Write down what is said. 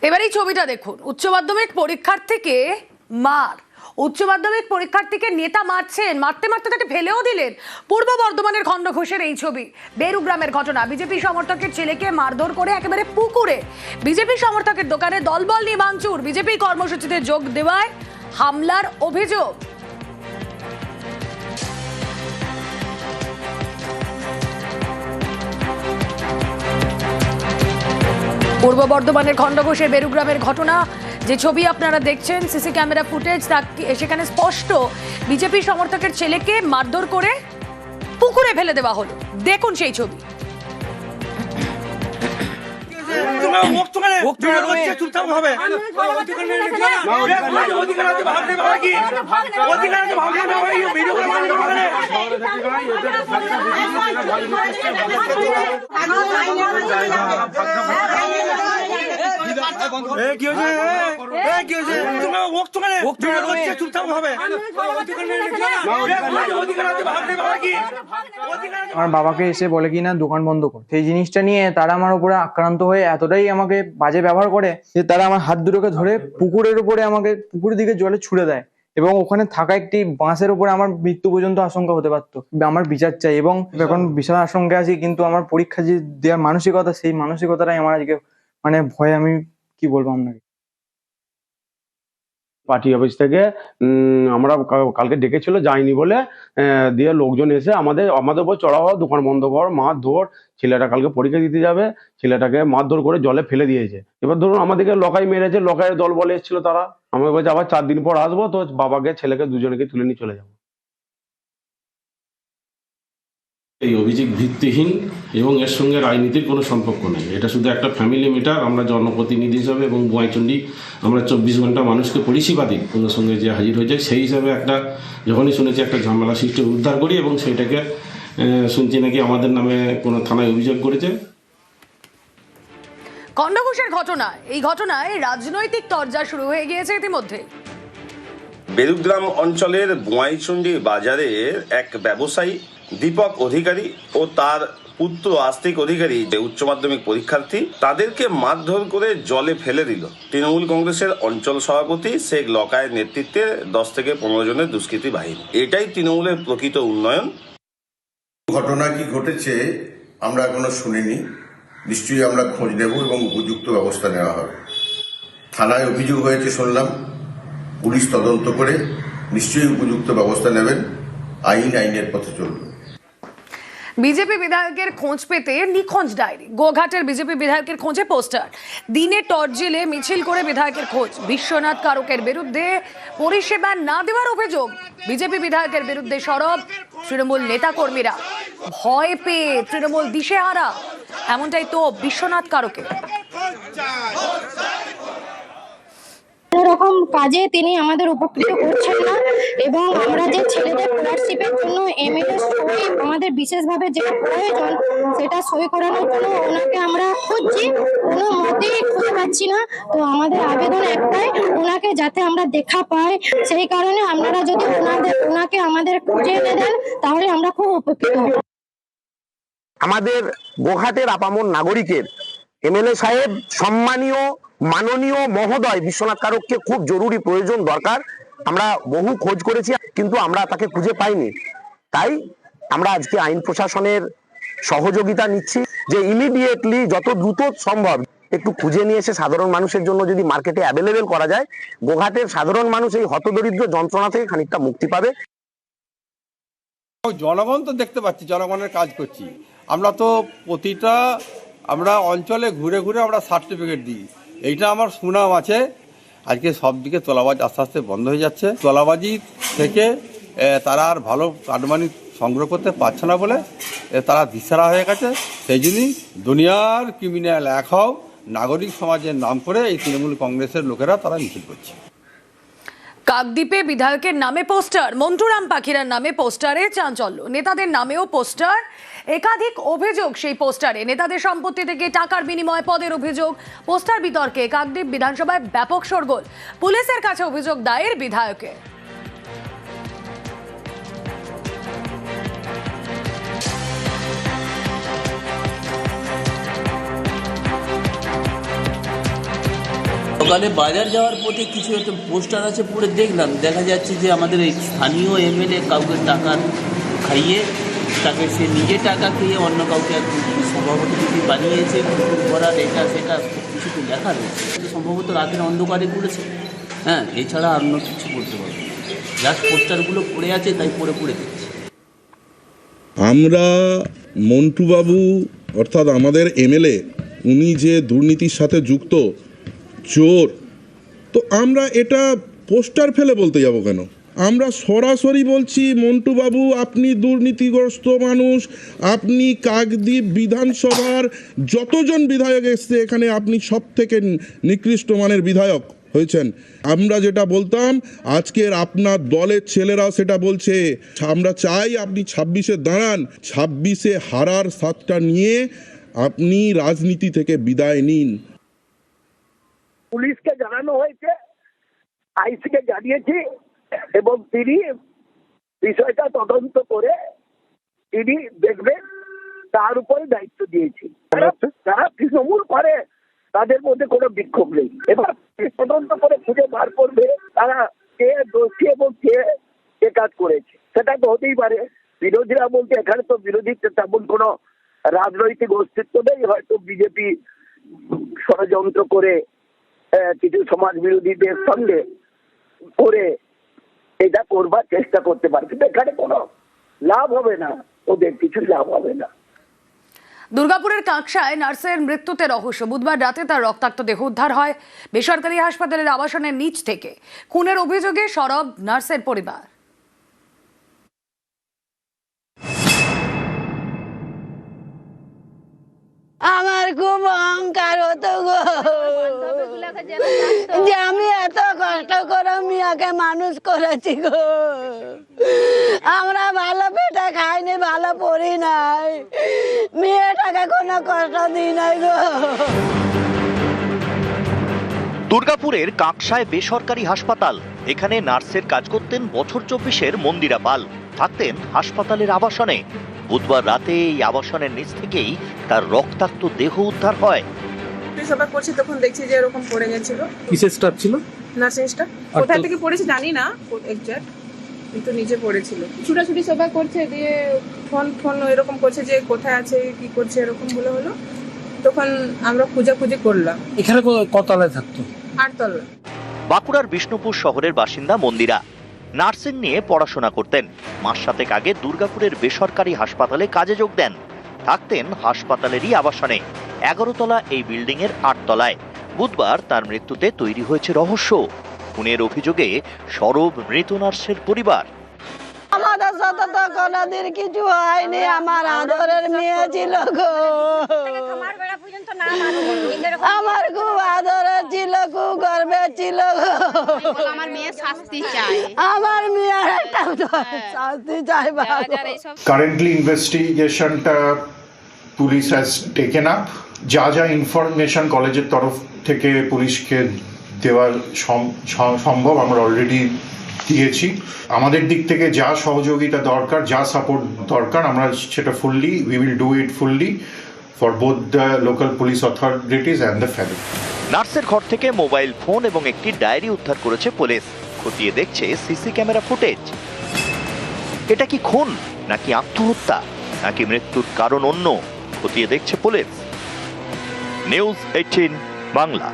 এবার এই ছবিটা দেখুন, উচ্চ মাধ্যমিক পরীক্ষার্থীকে মার। উচ্চ মাধ্যমিক পরীক্ষার্থীকে নেতা মারছেন, মারতে মারতে তাকে ফেলেও দিলেন। পূর্ব বর্ধমানের খণ্ডঘোষের এই ছবি, বেরুগ্রামের ঘটনা। বিজেপি সমর্থকের ছেলেকে মারধর করে একেবারে পুকুরে। বিজেপি সমর্থকের দোকানে দলবল নিয়ে ভাঙচুর। বিজেপি কর্মসূচিতে যোগ দেওয়ায় হামলার অভিযোগ। পূর্ব বর্ধমানের খণ্ডঘোষের বেরুগ্রামের ঘটনা, যে ছবি আপনারা দেখছেন, সিসি ক্যামেরা ফুটেজ, সেখানে স্পষ্ট বিজেপি সমর্থকের ছেলেকে মারধর করে পুকুরে ফেলে দেওয়া হলো। দেখুন সেই ছবি। আমার বাবাকে এসে বলে কি না দোকান বন্ধ কর, সেই জিনিসটা নিয়ে তারা আমার উপরে আক্রান্ত হয়ে এতটাই আমাকে বাজে ব্যবহার করে যে তারা আমার হাত দুটোকে ধরে পুকুরের উপরে আমাকে পুকুরের দিকে জলে ছুড়ে দেয় এবং ওখানে থাকা একটি বাঁশের উপরে আমার মৃত্যু পর্যন্ত আশঙ্কা হতে পারতো। আমার বিচার চাই এবং এখন বিশাল আশঙ্কা আছি, কিন্তু আমার পরীক্ষা যে দেওয়ার মানসিকতা, সেই মানসিকতাটাই আমার আজকে ভয়। আমি কি বলবো আপনাকে, পার্টি অফিস থেকে আমরা কালকে ডেকেছিল, যাইনি বলে দিয়ে লোকজন এসে আমাদের উপর চড়া হওয়া, দোকান বন্ধ কর, মারধর। ছেলেটা কালকে পরীক্ষা দিতে যাবে, ছেলেটাকে মারধর করে জলে ফেলে দিয়েছে। এবার ধরুন আমাদেরকে লকাই মেরেছে, লকাইয়ের দল বলে এসেছিল তারা। আমাদের বলছে আবার 4 দিন পর আসবো, তো বাবাকে ছেলেকে দুজনকে তুলে নিয়ে চলে যাবো। এই অভিযোগ ভিত্তিহীন এবং এর সঙ্গে রাজনীতির কোনো সম্পর্ক নেই। এটা শুধু একটা ফ্যামিলি ম্যাটার। আমরা জনপ্রতিনিধি হিসাবে এবং বোয়াইচন্ডী আমরা 24 ঘন্টা মানুষকে পরিষেবা দিই, ওদের সঙ্গে যে হাজির হয়ে যায়, সেই হিসাবে একটা যখনই শুনেছি একটা ঝামেলা সৃষ্টি উদ্ধার করি এবং সেইটাকে শুনছি নাকি আমাদের নামে কোনো থানায় অভিযোগ করেছে। খণ্ডঘোষের ঘটনা, এই ঘটনায় রাজনৈতিক তরজা শুরু হয়ে গিয়েছে ইতিমধ্যে। বেরুগ্রাম অঞ্চলের বোয়াইচন্ডী বাজারের এক ব্যবসায়ী দীপক অধিকারী ও তার পুত্র আস্তিক অধিকারী, যে উচ্চ মাধ্যমিক পরীক্ষার্থী, তাদেরকে মারধর করে জলে ফেলে দিল তৃণমূল কংগ্রেসের অঞ্চল সভাপতি শেখ লকায়ের নেতৃত্বে 10 থেকে 15 জনের দুষ্কৃতী বাহিনী। এটাই তৃণমূলের প্রকৃত উন্নয়ন। ঘটনা কি ঘটেছে আমরা এখনো শুনিনি, নিশ্চয়ই আমরা খোঁজ নেব এবং উপযুক্ত ব্যবস্থা নেওয়া হবে। থানায় অভিযোগ হয়েছে শুনলাম, পুলিশ তদন্ত করে নিশ্চয়ই উপযুক্ত ব্যবস্থা নেবেন। আইনের পথে চলবে। বিজেপি বিধায়কের খোঁজ পেতে নিখোঁজ ডায়েরি। গোঘাটের বিজেপি বিধায়কের খোঁজে পোস্টার। দিনে টর্চ জেলে মিছিল করে বিধায়কের খোঁজ। বিশ্বনাথ কারকের বিরুদ্ধে পরিষেবা না দেওয়ার অভিযোগ। বিজেপি বিধায়কের বিরুদ্ধে সরব তৃণমূল নেতাকর্মীরা। ভয় পেয়ে তৃণমূল দিশেহারা, এমনটাই তো বিশ্বনাথ কারকের। এরকম কাজে তিনি আমাদের উপকৃত করছেন না এবং আমরা যে ছেলেদের স্কলারশিপের জন্য এমএলএ সই আমাদের বিশেষভাবে যেটা প্রয়োজন সেটা সই করানোর জন্য ওনাকে আমরা খুঁজছি, কোনো মতেই খুঁজে পাচ্ছি না। তো আমাদের আবেদন একটাই, ওনাকে যাতে আমরা দেখা পাই, সেই কারণে আপনারা যদি ওনাকে আমাদের খুঁজে এনে দেন তাহলে আমরা খুব উপকৃত হব। আমাদের গোঘাটের আপামর নাগরিকের এমএলএ সাহেব, সম্মানীয় মাননীয় মহোদয় বিশ্বনাথ কারককে খুব জরুরি প্রয়োজন দরকার। আমরা বহু খোঁজ করেছি কিন্তু আমরা তাকে খুঁজে পাইনি। তাই আমরা আজকে আইন প্রশাসনের সহযোগিতা নিচ্ছি যে ইমিডিয়েটলি যত দ্রুত সম্ভব একটু খুঁজে নিয়ে এসে সাধারণ মানুষের জন্য যদি মার্কেটে অ্যাভেলেবেল করা যায়, গোঘাটের সাধারণ মানুষ এই হতদরিদ্র যন্ত্রণা থেকে খানিকটা মুক্তি পাবে। জনগণ তো দেখতে পাচ্ছি, জনগণের কাজ করছি আমরা। তো প্রতিটা আমরা অঞ্চলে ঘুরে ঘুরে আমরা সার্টিফিকেট দিই, এইটা আমার সুনাম আছে। আজকে সব দিকে তোলাবাজ আস্তে আস্তে বন্ধ হয়ে যাচ্ছে। তোলাবাজি থেকে তারা আর ভালো কাটমানি সংগ্রহ করতে পারছে না বলে তারা দিশারা হয়ে গেছে। সেই জন্যই দুনিয়ার ক্রিমিনাল এক হও নাগরিক সমাজের নাম করে এই তৃণমূল কংগ্রেসের লোকেরা তারা মিছিল করছে। কাকদ্বীপে বিধায়কের নামে পোস্টার, মন্টুরাম পাখিরার নামে পোস্টারে চাঞ্চল্য। নেতাদের নামেও পোস্টার, একাধিক অভিযোগ সেই পোস্টারে। নেতাদের সম্পত্তি থেকে টাকার বিনিময়ে পদের অভিযোগ। পোস্টার বিতর্কে কাকদ্বীপ বিধানসভায় ব্যাপক শোরগোল। পুলিশের কাছে অভিযোগ দায়ের বিধায়কের। সকালে বাজার যাওয়ার পথে কিছু একটা পোস্টার আছে পড়ে দেখলাম, দেখা যাচ্ছে যে আমাদের এই স্থানীয় এমএলএ কাউকে টাকা খাইয়ে, তাকে সে নিজে টাকা খেয়ে অন্য কাউকে সভাপতি কিছু বানিয়েছে, করার এটা সেটা কিছু তো লেখা রয়েছে। সম্ভবত রাতের অন্ধকারে করেছে, হ্যাঁ, এছাড়া অন্য কিছু বলতে পারবো না। জাস্ট পোস্টারগুলো পড়ে আছে, তাই পড়ে দেখছি। আমরা মন্টুবাবু অর্থাৎ আমাদের এমএলএ, উনি যে দুর্নীতির সাথে যুক্ত চোর, তো আমরা এটা পোস্টার ফেলে বলতে যাব কেন? আমরা সরাসরি বলছি, মন্টুবাবু আপনি দুর্নীতিগ্রস্ত মানুষ, আপনি কাকদ্বীপ বিধানসভার যতজন বিধায়ক এসছে এখানে আপনি সব থেকে নিকৃষ্ট মানের বিধায়ক হয়েছেন। আমরা যেটা বলতাম, আজকের আপনার দলের ছেলেরাও সেটা বলছে। আমরা চাই আপনি 26-এ দাঁড়ান, 26-এ হারার স্বাদটা নিয়ে আপনি রাজনীতি থেকে বিদায় নিন। পুলিশকে জানানো হয়েছে, আইসিকে জানিয়েছি, এবং তিনি বিষয়টা তদন্ত করে তিনি দেখবেন, তার উপরে দায়িত্ব দিয়েছি। যারা তৃণমূল করে তাদের মধ্যে কোনো বিক্ষোভ নেই। এবার তদন্ত করে খুঁজে বার করবে তারা কে দোষী এবং কে কাজ করেছে। সেটা তো হতেই পারে। বিরোধীরা বলতে এখানে তো বিরোধী তেমন কোনো রাজনৈতিক অস্তিত্ব নেই, হয়তো বিজেপি ষড়যন্ত্র করে কিছু সমাজ বিরোধীদের সঙ্গে করে এটা করবার চেষ্টা করতে পারে, কিন্তু এখানে কোনো লাভ হবে না, ওদের কিছু লাভ হবে না। দুর্গাপুরের কাঁকসায় নার্সের মৃত্যুতে রহস্য। বুধবার রাতে তার রক্তাক্ত দেহ উদ্ধার হয় বেসরকারি হাসপাতালের আবাসনের নিচ থেকে। খুনের অভিযোগে সরব নার্সের পরিবার। আমার খুব অহংকার হতো গো, যে আমি এত কষ্ট করে মেয়েকে মানুষ করেছি গো। আমরা ভালো পেটে খাইনি, ভালো পড়ি নাই, মেয়েটাকে কোনো কষ্ট দিই নাই গো। দুর্গাপুরের কাঁকসায় বেসরকারি হাসপাতাল। এখানে নার্সের কাজ করতেন বছর 24-এর মন্দিরা পাল। থাকতেন হাসপাতালের আবাসনে। বুধবার রাতে এই আবাসনের নিচ থেকেই তার রক্তাক্ত দেহ উদ্ধার হয়। সবাই করছি তখন দেখছি যে এরকম পড়ে গেছিল। কিসের স্টাফ ছিল? Nursing staff. কোথা থেকে পড়েছে জানি না এক্সাক্ট, কিন্তু নিচে পড়েছিল। ছুটাছুটি সবাই করছে, দিয়ে ফোন এরকম করছে যে কোথায় আছে, কি করছে, এরকম হলো। তখন আমরা খোঁজাখুঁজি করলাম। এখানে কতলায় থাকতো? 8 তলা। বাঁকুড়ার বিষ্ণুপুর শহরের বাসিন্দা মন্দিরা। নার্সিং নিয়ে পড়াশোনা করতেন। মাস 7 আগে দুর্গাপুরের বেসরকারি হাসপাতালে কাজে যোগ দেন। থাকতেন হাসপাতালেরই আবাসনে। 11 তলা এই বিল্ডিং এর 8 তলায়। বুধবার তার মৃত্যুতে তৈরি হয়েছে রহস্য। খুনের অভিযোগে সরব মৃত নার্সের পরিবার। আমাদের সাথে তো কোনোদিন কিছু হয়নি, আমার আদরের মেয়ে ছিল গো, আমার খুব আদরের ছিল, খুব গর্বের ছিল গো। আমার মেয়ে শাস্তি চাই, আমার মেয়ের একটা শাস্তি চাই। কারেন্টলি ইনভেস্টিগেশনটা পুলিশ হ্যাজ টেকেন আপ। যা ইনফরমেশন কলেজের তরফ থেকে পুলিশকে দেওয়ার সম্ভব আমরা অলরেডি দিয়েছি। আমাদের দিক থেকে যা সহযোগিতা দরকার, যা সাপোর্ট দরকার, আমরা সেটা we will do it fully for both the local police authorities and the family. নার্সের ঘর থেকে মোবাইল ফোন এবং একটি ডায়েরি উদ্ধার করেছে পুলিশ। খতিয়ে দেখছে সিসি ক্যামেরা ফুটেজ। এটা কি খুন নাকি আত্মহত্যা, নাকি মৃত্যুর কারণ অন্য, খতিয়ে দেখছে পুলিশ। নিউজ 18 বাংলা।